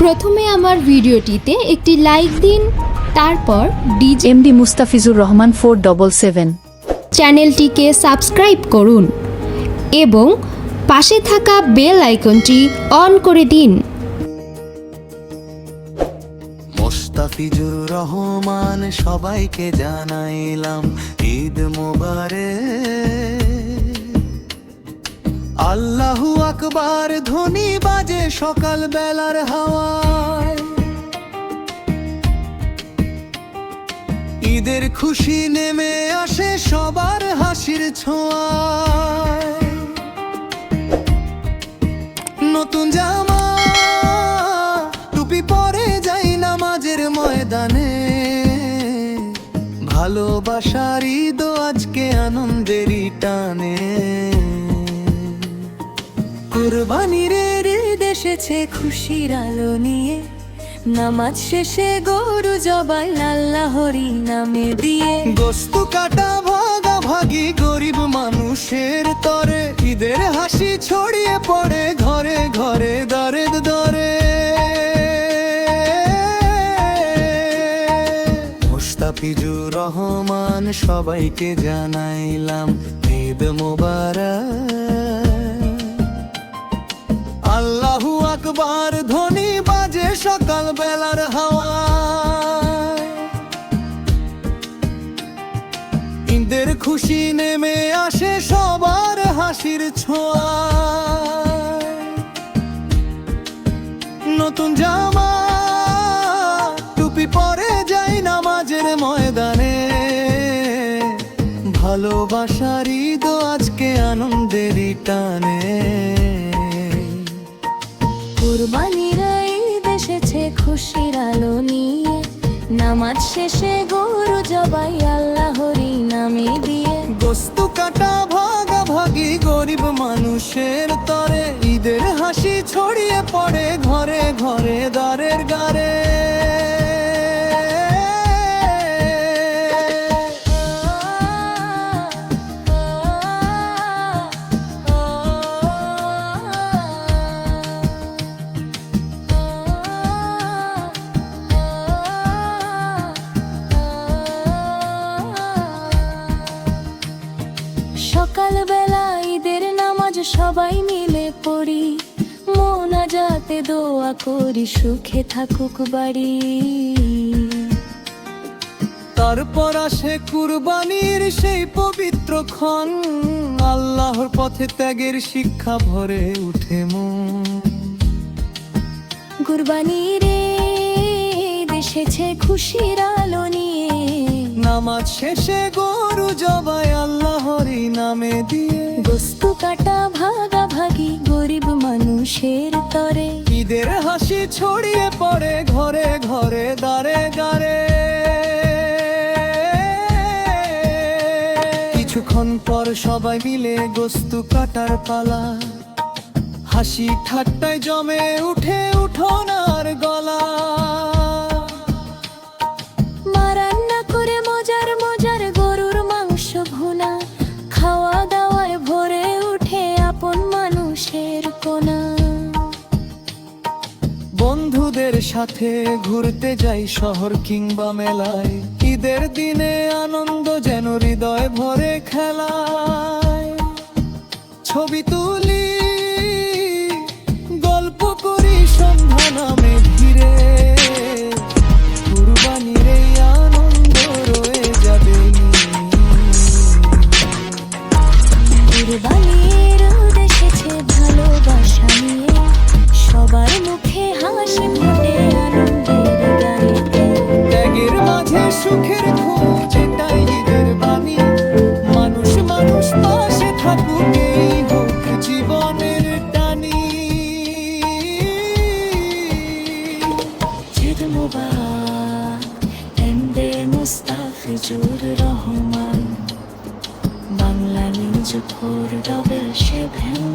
প্রথমে আমার ভিডিওটিতে একটি লাইক দিন, তারপর এমডি মুস্তাফিজুর রহমান 477 চ্যানেলটিকে সাবস্ক্রাইব করুন এবং পাশে থাকা বেল আইকনটি অন করে দিন। মুস্তাফিজুর রহমান সবাইকে জানাইলাম ঈদ মোবারক। আল্লাহু আকবার ধ্বনি বাজে সকাল বেলার হাওয়ায়, ঈদের খুশি নেমে আসে সবার হাসির ছোঁয়ায়। নতুন জামা টুপি পরে যাই নামাজের ময়দানে, ভালোবাসার ঈদ আজকে আনন্দেরই টানে। কুরবানির ঈদ এসেছে খুশির আলো নিয়ে, নামাজ শেষে গরু জবাই আল্লাহরই নামে দিয়ে। গোস্ত কাটা ভাগাভাগি গরিব মানুষের তরে, ঈদের হাসি ছড়িয়ে পড়ে ঘরে ঘরে দরে দরে। মুস্তাফিজুর রহমান সবাইকে জানাইলাম ঈদ মোবারক। আল্লাহু আকবার ধ্বনি বাজে সকাল বেলার হাওয়ায়, ঈদের খুশি নেমে আসে সবার হাসির ছোঁয়ায়। নতুন জামা টুপি পরে যাই নামাজের ময়দানে, ভালোবাসার ঈদ আজকে আনন্দেরই টানে। কুরবানির ঈদ এসেছে খুশির আলো নিয়ে, নামাজ শেষে গরু জবাই আল্লাহরই নামে দিয়ে। গোস্ত কাটা ভাগাভাগি গরিব মানুষের তরে, ঈদের হাসি ছড়িয়ে পড়ে ঘরে ঘরে দারের গারে। সকালবেলা ঈদের নামাজ সবাই মিলে পড়ি, মোনাজাতে দোয়া করি সুখে থাকুক বাড়ি। তারপর আসে কুরবানির সেই পবিত্র ক্ষণ, আল্লাহর পথে ত্যাগের শিক্ষা ভরে উঠে মন। কুরবানির ঈদ এসেছে খুশির আলো নিয়ে, নামাজ শেষে গরু জবাই আল্লাহরই নামে দিয়ে। গোস্ত কাটা ভাগাভাগি গরিব মানুষের তরে, ঈদের হাসি ছড়িয়ে পড়ে ঘরে ঘরে দারে গারে। কিছুক্ষণ পর সবাই মিলে গোস্ত কাটার পালা, হাসি ঠাট্টায় জমে উঠে উঠোনার গলা। মা রান্না করে মজার মজার গরুর মাংস ভুনা, খাওয়া দাওয়ায় ভরে উঠে আপন মানুষের কোনা। বন্ধুদের সাথে ঘুরতে যাই শহর কিংবা মেলায়, ঈদের দিনে আনন্দ যেন হৃদয় ভরে খেলায়। ছবি তুলি গল্প করি সন্ধ্যা নামে ঘিরে, কুরবানির এই আনন্দ রয়ে যাবে। কুরবানির ঈদ এসেছে ভালোবাসা নিয়ে, সবার মুখে হাসি ফোটে আনন্দের গানে। ত্যাগের মাঝে সুখের খোঁজ এটাই ঈদের বাণী, মানুষ মানুষ পাশে থাকুক এই হোক জীবনের টানি। ঈদ মোবারক এমডি মুস্তাফিজুর রহমান, বাংলা নিউজ 477